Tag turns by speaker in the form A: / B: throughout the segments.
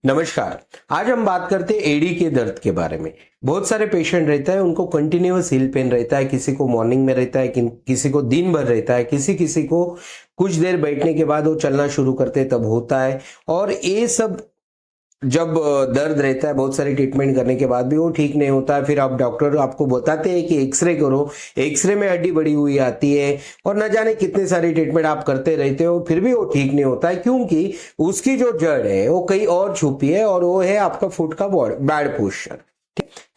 A: नमस्कार। आज हम बात करते हैं एडी के दर्द के बारे में। बहुत सारे पेशेंट रहता है, उनको कंटिन्यूअस हिल पेन रहता है। किसी को मॉर्निंग में रहता है, किसी को दिन भर रहता है, किसी किसी को कुछ देर बैठने के बाद वो चलना शुरू करते हैं तब होता है। और ये सब जब दर्द रहता है, बहुत सारे ट्रीटमेंट करने के बाद भी वो ठीक नहीं होता है। फिर आप डॉक्टर आपको बताते हैं कि एक्सरे करो, एक्सरे में हड्डी बड़ी हुई आती है और न जाने कितने सारे ट्रीटमेंट आप करते रहते हो, फिर भी वो ठीक नहीं होता है, क्योंकि उसकी जो जड़ है वो कहीं और छुपी है और वो है आपका फुट का बैड पोस्चर।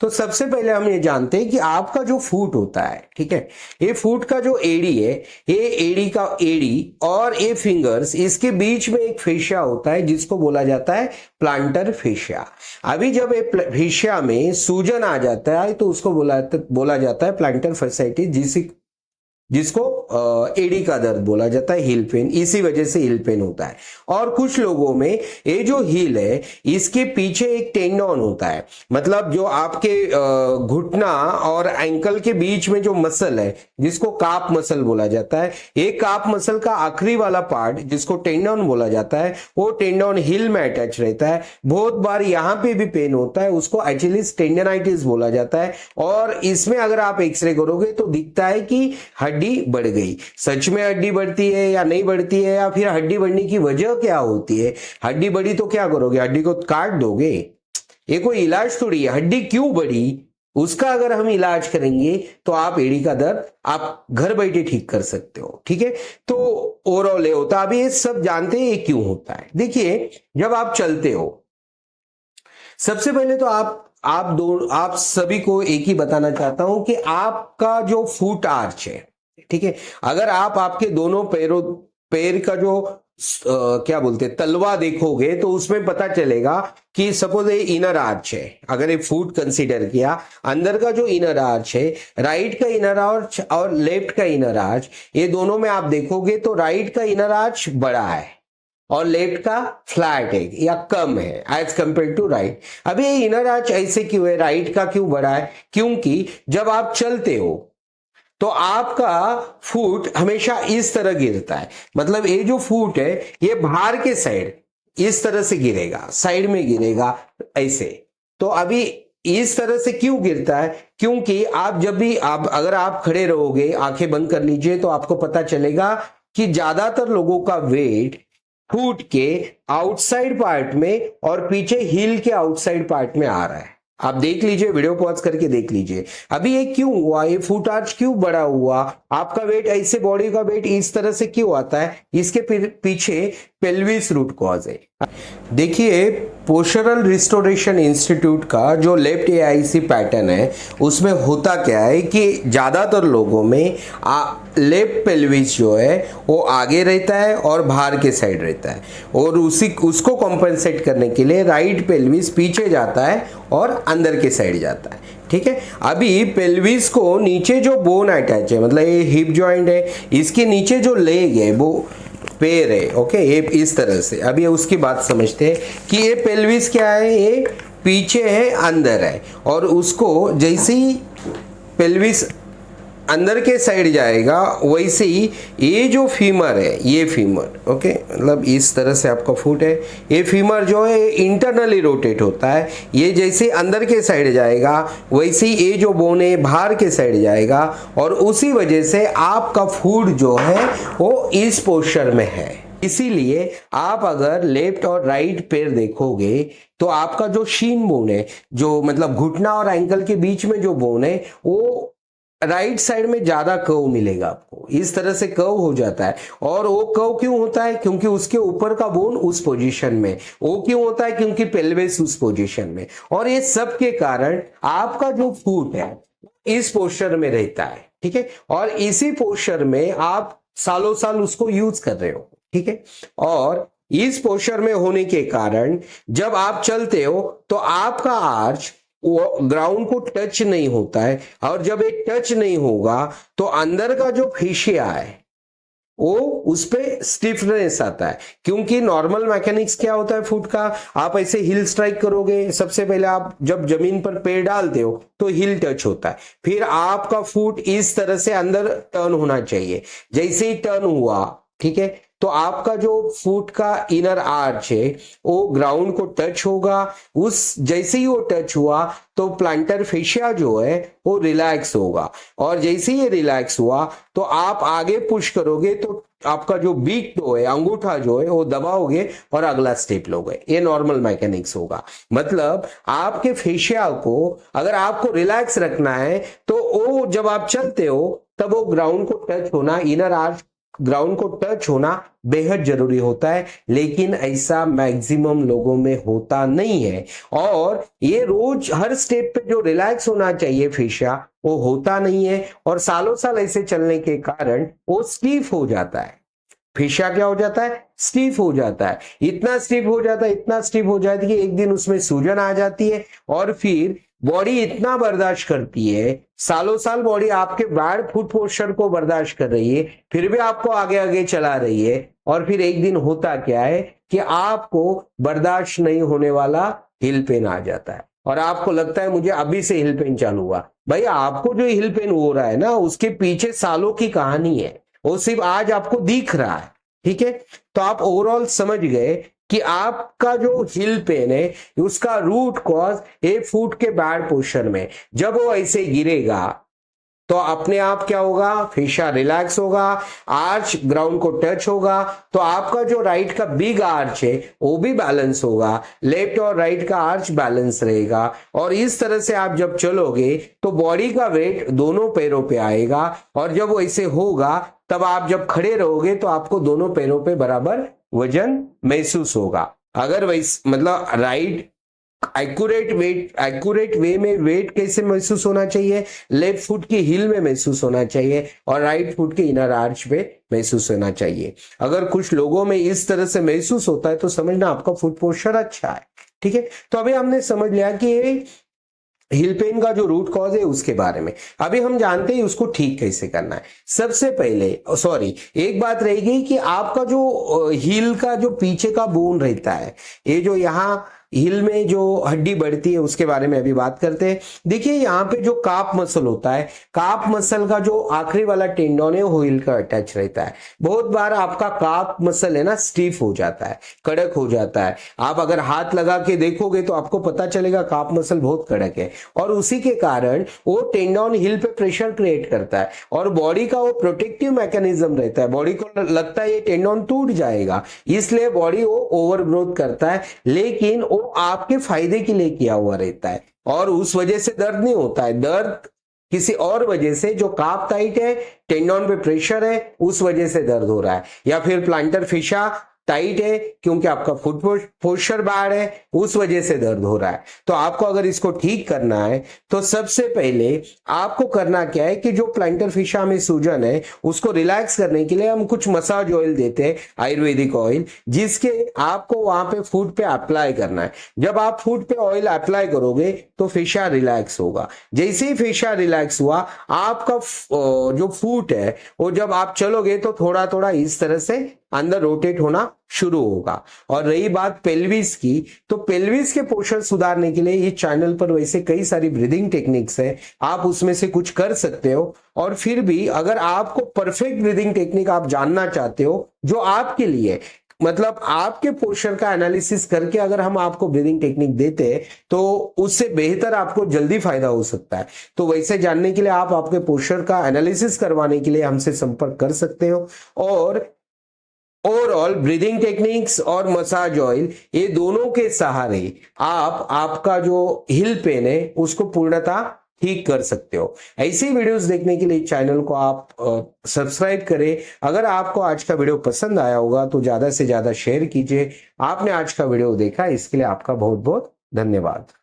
A: तो सबसे पहले हम ये जानते हैं कि आपका जो फुट होता है, ठीक है, ये फुट का जो एडी है, ये एडी का एडी और ये फिंगर्स, इसके बीच में एक फेशिया होता है जिसको बोला जाता है प्लांटर फेशिया। अभी जब ये फेशिया में सूजन आ जाता है तो उसको बोला जाता है प्लांटर फैसाइटिस, जिसको एडी का दर्द बोला जाता है, हील पेन। इसी वजह से हील पेन होता है। और कुछ लोगों में ये जो हील है, इसके पीछे एक टेंडन होता है, मतलब जो आपके घुटना और एंकल के बीच में जो मसल है, जिसको काप मसल बोला जाता है, ये काप मसल का आखिरी वाला पार्ट जिसको टेंडन बोला जाता है, वो टेंडन हील में अटैच रहता है। बहुत बार यहाँ पे भी पेन होता है, उसको एचिलिस टेंडनाइटिस बोला जाता है। और इसमें अगर आप एक्सरे करोगे तो दिखता है कि हड्डी बढ़ गई। सच में हड्डी बढ़ती है या नहीं बढ़ती है, या फिर हड्डी बढ़ने की वजह क्या होती है? हड्डी बढ़ी तो क्या करोगे? हड्डी को काट दोगे? ये कोई इलाज थोड़ी है। हड्डी क्यों बढ़ी, उसका अगर हम इलाज करेंगे तो आप एड़ी का दर्द आप घर बैठे ठीक कर सकते हो, ठीक है। तो ओवरऑल ये होता है। अभी ये सब जानते हैं ये क्यों होता है। देखिए, जब आप चलते हो, सबसे पहले तो आप सभी को एक ही बताना चाहता हूं कि आपका जो फुट आर्च है, ठीक है, अगर आप आपके दोनों पैर का जो क्या बोलते हैं तलवा देखोगे तो उसमें पता चलेगा कि सपोज ये इनर आर्च है। अगर ये फुट कंसीडर किया, अंदर का जो इनर आर्च है, राइट का इनर आर्च और लेफ्ट का इनर आर्च, ये दोनों में आप देखोगे तो राइट का इनर आर्च बड़ा है और लेफ्ट का फ्लैट है या कम है एज कंपेयर टू राइट। अभी ये इनर आर्च ऐसे क्यों है, राइट का क्यों बड़ा है? क्योंकि जब आप चलते हो तो आपका फुट हमेशा इस तरह गिरता है। मतलब ये जो फुट है ये बाहर के साइड इस तरह से गिरेगा, साइड में गिरेगा ऐसे। तो अभी इस तरह से क्यों गिरता है? क्योंकि आप जब भी अगर आप खड़े रहोगे, आंखें बंद कर लीजिए, तो आपको पता चलेगा कि ज्यादातर लोगों का वेट फुट के आउटसाइड पार्ट में और पीछे हील के आउटसाइड पार्ट में आ रहा है। आप देख लीजिए, वीडियो पॉज करके देख लीजिए। अभी ये क्यों हुआ, ये फुट आर्च क्यों बड़ा हुआ, आपका वेट ऐसे, बॉडी का वेट इस तरह से क्यों आता है? इसके पीछे पेल्विस रूट कॉज है। देखिए, पोस्चरल रिस्टोरेशन इंस्टीट्यूट का जो लेफ्ट एआईसी पैटर्न है, उसमें होता क्या है कि ज्यादातर लोगों में लेफ्ट पेल्विस जो है वो आगे रहता है और बाहर के साइड रहता है, और उसको कॉम्पेंसेट करने के लिए राइट पेल्विस पीछे जाता है और अंदर के साइड जाता है, ठीक है। अभी पेल्विस को नीचे जो बोन अटैच है, मतलब ये हिप जॉइंट है, इसके नीचे जो लेग है वो पैर है, ओके, ये इस तरह से। अभी उसकी बात समझते हैं कि ये पेल्विस क्या है, ये पीछे है, अंदर है, और उसको जैसे ही पेल्विस अंदर के साइड जाएगा वैसे ही ये जो फीमर है, ये फीमर, ओके, मतलब इस तरह से आपका फुट है, ये फीमर जो है इंटरनली रोटेट होता है। ये जैसे अंदर के साइड जाएगा वैसे ही ये जो बोन है बाहर के साइड जाएगा, और उसी वजह से आपका फुट जो है वो इस पोस्चर में है। इसीलिए आप अगर लेफ्ट और राइट पैर देखोगे तो आपका जो शीन बोन है, जो मतलब घुटना और एंकल के बीच में जो बोन है, वो राइट साइड में ज्यादा कर्व मिलेगा आपको। इस तरह से कर्व हो जाता है। और वो कर्व क्यों होता है? क्योंकि उसके ऊपर का बोन उस पोजीशन में। वो क्यों होता है? क्योंकि पेल्विस उस पोजीशन में। और ये सब के कारण आपका जो फुट है इस पोस्चर में रहता है, ठीक है। और इसी पोस्चर में आप सालों साल उसको यूज कर रहे हो, ठीक है। और इस पोस्चर में होने के कारण जब आप चलते हो तो आपका आर्च वो ग्राउंड को टच नहीं होता है, और जब ये टच नहीं होगा तो अंदर का जो फेशिया है वो उस पे स्टिफनेस आता है। क्योंकि नॉर्मल मैकेनिक्स क्या होता है फुट का, आप ऐसे हिल स्ट्राइक करोगे, सबसे पहले आप जब जमीन पर पैर डालते हो तो हिल टच होता है, फिर आपका फुट इस तरह से अंदर टर्न होना चाहिए। जैसे ही टर्न हुआ, ठीक है, तो आपका जो फुट का इनर आर्च है वो ग्राउंड को टच होगा। उस जैसे ही वो टच हुआ तो प्लांटर फेशिया जो है वो रिलैक्स होगा, और जैसे ही ये रिलैक्स हुआ तो आप आगे पुश करोगे तो आपका जो बिग टो है, अंगूठा जो है वो दबाओगे और अगला स्टेप लोगे। ये नॉर्मल मैकेनिक्स होगा। मतलब आपके फेशिया को अगर आपको रिलैक्स रखना है तो वो जब आप चलते हो तब वो ग्राउंड को टच होना, इनर आर्च ग्राउंड को टच होना बेहद जरूरी होता है, लेकिन ऐसा मैक्सिमम लोगों में होता नहीं है। और ये रोज हर स्टेप पे जो रिलैक्स होना चाहिए फेशिया वो होता नहीं है, और सालों साल ऐसे चलने के कारण वो स्टीफ हो जाता है। फेशिया क्या हो जाता है? स्टीफ हो जाता है। इतना स्टीफ हो जाता है, इतना स्टीफ हो जाती है कि एक दिन उसमें सूजन आ जाती है, और फिर बॉडी इतना बर्दाश्त करती है, सालों साल बॉडी आपके बैड फुट पोस्चर को बर्दाश्त कर रही है, फिर भी आपको आगे आगे चला रही है, और फिर एक दिन होता क्या है कि आपको बर्दाश्त नहीं होने वाला हिल पेन आ जाता है, और आपको लगता है मुझे अभी से हिल पेन चालू हुआ। भैया आपको जो हिल पेन हो रहा है ना, उसके पीछे सालों की कहानी है, वो सिर्फ आज आपको दिख रहा है। ठीक है, तो आप ओवरऑल समझ गए कि आपका जो हिल पेन है उसका रूट कॉज एक फुट के बैड पोस्चर में, जब वो ऐसे गिरेगा तो अपने आप क्या होगा? फेशिया रिलैक्स होगा, आर्च ग्राउंड को टच होगा, तो आपका जो राइट का बिग आर्च है वो भी बैलेंस होगा, लेफ्ट और राइट का आर्च बैलेंस रहेगा, और इस तरह से आप जब चलोगे तो बॉडी का वेट दोनों पैरों पे आएगा, और जब वो ऐसे होगा तब आप जब खड़े रहोगे तो आपको दोनों पैरों पे बराबर वजन महसूस होगा। अगर वैसे मतलब राइट एक्यूरेट वे में वेट कैसे महसूस होना चाहिए? लेफ्ट फुट की हील में महसूस होना चाहिए, और राइट फुट के इनर आर्च पे महसूस होना चाहिए। अगर कुछ लोगों में इस तरह से महसूस होता है तो समझना आपका फुट पोस्चर अच्छा है। ठीक है, तो अभी हमने समझ लिया कि हिल पेन का जो रूट कॉज है उसके बारे में। अभी हम जानते हैं उसको ठीक कैसे करना है। सबसे पहले एक बात रहेगी कि आपका जो हील का जो पीछे का बोन रहता है, ये जो यहाँ हिल में जो हड्डी बढ़ती है उसके बारे में अभी बात करते हैं। देखिए यहाँ पे जो काप मसल होता है, काप मसल का जो आखिरी वाला टेंडोन है वो हिल का अटैच रहता है। बहुत बार आपका काप मसल है ना स्टीफ हो जाता है, कड़क हो जाता है। आप अगर हाथ लगा के देखोगे तो आपको पता चलेगा काप मसल बहुत कड़क है, और उसी के कारण वो टेंडोन हिल पे प्रेशर क्रिएट करता है, और बॉडी का वो प्रोटेक्टिव मैकेनिज्म रहता है। बॉडी को लगता है ये टेंडोन टूट जाएगा, इसलिए बॉडी वो ओवर ग्रोथ करता है, लेकिन आपके फायदे के लिए किया हुआ रहता है, और उस वजह से दर्द नहीं होता है। दर्द किसी और वजह से, जो काप टाइट है, टेंडोन पे प्रेशर है, उस वजह से दर्द हो रहा है, या फिर प्लांटर फेशिया टाइट है क्योंकि आपका फुट पोस्चर बैड है, उस वजह से दर्द हो रहा है। तो आपको अगर इसको ठीक करना है तो सबसे पहले आपको करना क्या है कि जो प्लांटर फेशिया में सूजन है उसको रिलैक्स करने के लिए हम कुछ मसाज ऑयल देते हैं, आयुर्वेदिक ऑयल, जिसके आपको वहां पे फुट पे अप्लाई करना है। जब आप फुट पे ऑयल अप्लाई करोगे तो फेशिया रिलैक्स होगा। जैसे ही फेशिया रिलैक्स हुआ, आपका जो फुट है वो जब आप चलोगे तो थोड़ा थोड़ा इस तरह से अंदर रोटेट होना शुरू होगा। और रही बात पेल्विस की, तो पेल्विस के पोस्चर सुधारने के लिए इस चैनल पर वैसे कई सारी ब्रीदिंग टेक्निक्स है, आप उसमें से कुछ कर सकते हो। और फिर भी अगर आपको परफेक्ट ब्रीदिंग टेक्निक आप जानना चाहते हो जो आपके लिए, मतलब आपके पोस्चर का एनालिसिस करके अगर हम आपको ब्रीदिंग टेक्निक देते हैं तो उससे बेहतर आपको जल्दी फायदा हो सकता है। तो वैसे जानने के लिए आप आपके पोस्चर का एनालिसिस करवाने के लिए हमसे संपर्क कर सकते हो। और ओवरऑल ब्रीदिंग टेक्निक्स और मसाज ऑयल, ये दोनों के सहारे आप आपका जो हिल पेन है उसको पूर्णतः ठीक कर सकते हो। ऐसी वीडियोस देखने के लिए चैनल को आप सब्सक्राइब करें। अगर आपको आज का वीडियो पसंद आया होगा तो ज्यादा से ज्यादा शेयर कीजिए। आपने आज का वीडियो देखा इसके लिए आपका बहुत बहुत धन्यवाद।